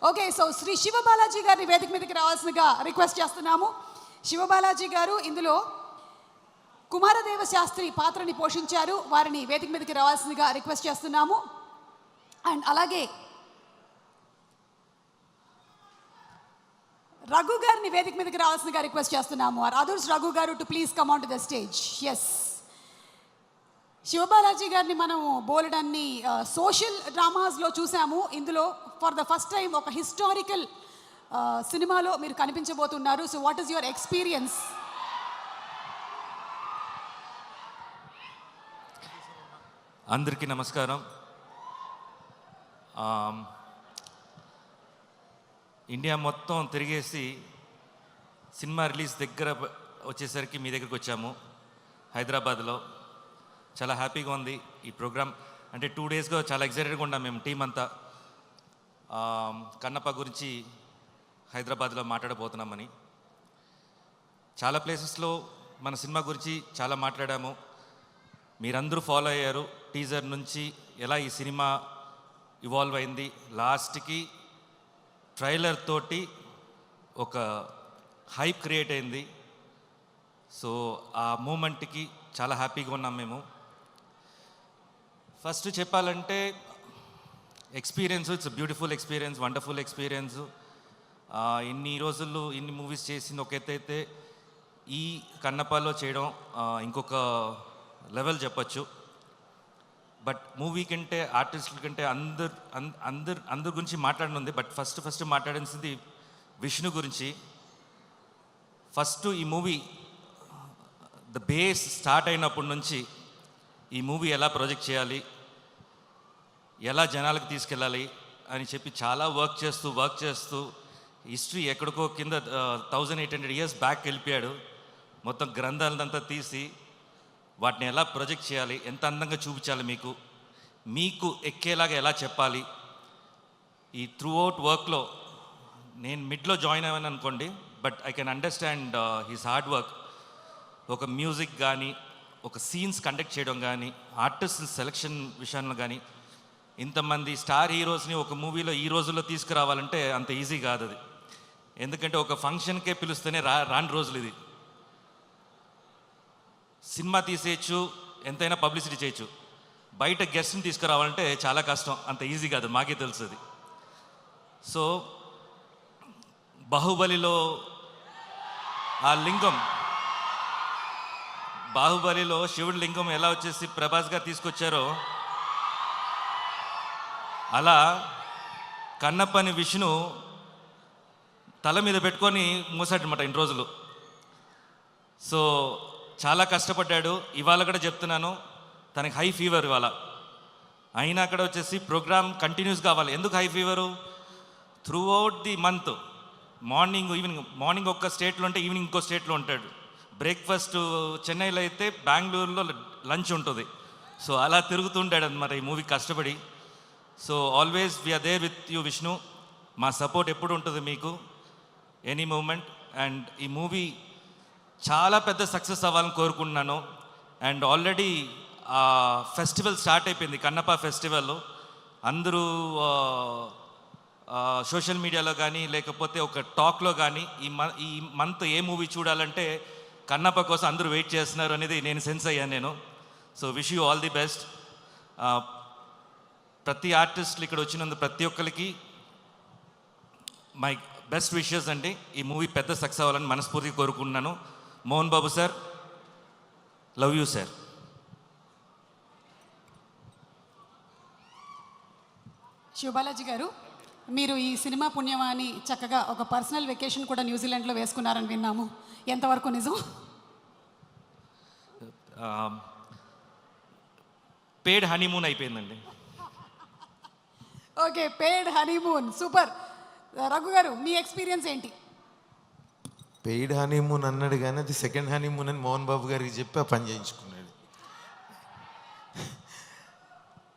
Okay, so Shri Siva Balaji గారిని వేదిక మీదకి రావాల్సిందిగా రిక్వెస్ట్ చేస్తున్నాము. శివబాలాజీ గారు ఇందులో కుమారదేవ శాస్త్రి పాత్రని పోషించారు. వారిని వేదిక మీదకి రావాల్సిందిగా రిక్వెస్ట్ చేస్తున్నాము. అండ్ అలాగే రఘు గారిని వేదిక మీదకి రావాల్సిందిగా రిక్వెస్ట్ చేస్తున్నాము. అదర్స్ రఘు గారు to please come on to the stage. Yes, Sivabalaji గారిని మనం బోలెడన్ని సోషల్ డ్రామాస్లో చూసాము. ఇందులో ఫర్ ద ఫస్ట్ టైం ఒక హిస్టారికల్ సినిమాలో మీరు కనిపించబోతున్నారు. So what is your experience? అందరికీ నమస్కారం. ఇండియా మొత్తం తిరిగేసి సినిమా రిలీజ్ దగ్గర వచ్చేసరికి మీ దగ్గరికి వచ్చాము హైదరాబాద్లో. చాలా హ్యాపీగా ఉంది ఈ ప్రోగ్రామ్. అంటే 2 డేస్గా చాలా ఎక్సైటెడ్గా ఉన్నాం మేము టీం అంతా. కన్నప్ప గురించి హైదరాబాద్లో మాట్లాడబోతున్నామని. చాలా ప్లేసెస్లో మన సినిమా గురించి చాలా మాట్లాడాము. మీరందరూ ఫాలో అయ్యారు. టీజర్ నుంచి ఎలా ఈ సినిమా ఇవాల్వ్ అయింది, లాస్ట్కి ట్రైలర్ తోటి ఒక హైప్ క్రియేట్ అయింది. సో ఆ మూమెంట్కి చాలా హ్యాపీగా ఉన్నాం మేము. ఫస్ట్ చెప్పాలంటే experience, it's beautiful experience, wonderful experience. ఇన్ని రోజులు ఇన్ని మూవీస్ చేసింది ఒక ఎత్తు అయితే, ఈ కన్నప్పలో చేయడం ఇంకొక లెవెల్ చెప్పచ్చు. బట్ మూవీ కంటే ఆర్టిస్టుల కంటే అందరి గురించి మాట్లాడనుంది. బట్ ఫస్ట్ మాట్లాడాల్సింది విష్ణు గురించి. ఫస్ట్ ఈ మూవీ ద బేస్ స్టార్ట్ అయినప్పటి నుంచి ఈ మూవీ ఎలా ప్రొజెక్ట్ చేయాలి, ఎలా జనాలకు తీసుకెళ్ళాలి అని చెప్పి చాలా వర్క్ చేస్తూ హిస్టరీ ఎక్కడికో కింద 1800 years బ్యాక్ వెళ్ళిపోయాడు. మొత్తం గ్రంథాలంతా తీసి వాటిని ఎలా ప్రొజెక్ట్ చేయాలి, ఎంత అందంగా చూపించాలి, మీకు ఎక్కేలాగా ఎలా చెప్పాలి. ఈ త్రూ అవుట్ వర్క్లో నేను మిడ్లో జాయిన్ అయ్యాను అనుకోండి, but I can understand his hard work. ఒక మ్యూజిక్ కానీ, ఒక సీన్స్ కండక్ట్ చేయడం కానీ, ఆర్టిస్ట్ సెలెక్షన్ విషయంలో కానీ, ఇంతమంది స్టార్ హీరోస్ని ఒక మూవీలో ఈ రోజుల్లో తీసుకురావాలంటే అంత ఈజీ కాదు అది. ఎందుకంటే ఒక ఫంక్షన్కే పిలుస్తేనే రాని రోజులు ఇది. సినిమా తీసేయచ్చు, ఎంతైనా పబ్లిసిటీ చేయొచ్చు. బయట గెస్ట్ని తీసుకురావాలంటే చాలా కష్టం, అంత ఈజీ కాదు, మాకే తెలుస్తుంది. సో బాహుబలిలో ఆ లింగం, బాహుబలిలో శివుడి లింగం ఎలా వచ్చేసి ప్రభాస్ గారు తీసుకొచ్చారో, అలా కన్నప్పని విష్ణు తల మీద పెట్టుకొని మూసాడనమాట ఇన్ని రోజులు. సో చాలా కష్టపడ్డాడు. ఇవాళ కూడా చెప్తున్నాను, తనకి హై ఫీవర్ ఇవాళ. అయినా అక్కడ వచ్చేసి ప్రోగ్రామ్ కంటిన్యూస్ కావాలి. ఎందుకు high fever? Through out the month morning evening, morning ఒక్క స్టేట్లో ఉంటే ఈవినింగ్ ఇంకో స్టేట్లో ఉంటాడు. బ్రేక్ఫాస్ట్ చెన్నైలో అయితే బెంగళూరులో లంచ్ ఉంటుంది. సో అలా తిరుగుతుంటాడు అనమాట ఈ మూవీ కష్టపడి. So always we are there with you Vishnu. మా సపోర్ట్ ఎప్పుడు ఉంటుంది మీకు, ఎనీ మూమెంట్. అండ్ ఈ మూవీ చాలా పెద్ద సక్సెస్ అవ్వాలని కోరుకుంటున్నాను. అండ్ ఆల్రెడీ ఫెస్టివల్ స్టార్ట్ అయిపోయింది, కన్నప్ప ఫెస్టివల్. అందరూ సోషల్ మీడియాలో కానీ లేకపోతే ఒక టాక్లో కానీ ఈ మంత్ ఏ మూవీ చూడాలంటే కన్నప్ప కోసం అందరూ వెయిట్ చేస్తున్నారు అనేది నేను సెన్స్ అయ్యాను నేను. So wish you all the best. ప్రతి ఆర్టిస్టులు ఇక్కడ వచ్చినందుకు ప్రతి ఒక్కరికి మై బెస్ట్ విషెస్ అండి. ఈ మూవీ పెద్ద సక్సెస్ అవ్వాలని మనస్ఫూర్తిగా కోరుకుంటున్నాను. Mohan Babu sir, love you sir. Sivabalaji గారు, మీరు ఈ సినిమా పుణ్యమాని చక్కగా ఒక పర్సనల్ వెకేషన్ కూడా న్యూజిలాండ్లో వేసుకున్నారని విన్నాము. ఎంతవరకు నిజం? పేడ్ హనీమూన్ అయిపోయిందండి. ఓకే, పేడ్ హనీమూన్, సూపర్. రఘు గారు, మీ ఎక్స్పీరియన్స్ ఏంటి? పెయిడ్ హనీమూన్ అన్నాడు కానీ అది సెకండ్ హనీమూన్ అని మోహన్ బాబు గారికి చెప్పి ఆ పని చేయించుకున్నాడు.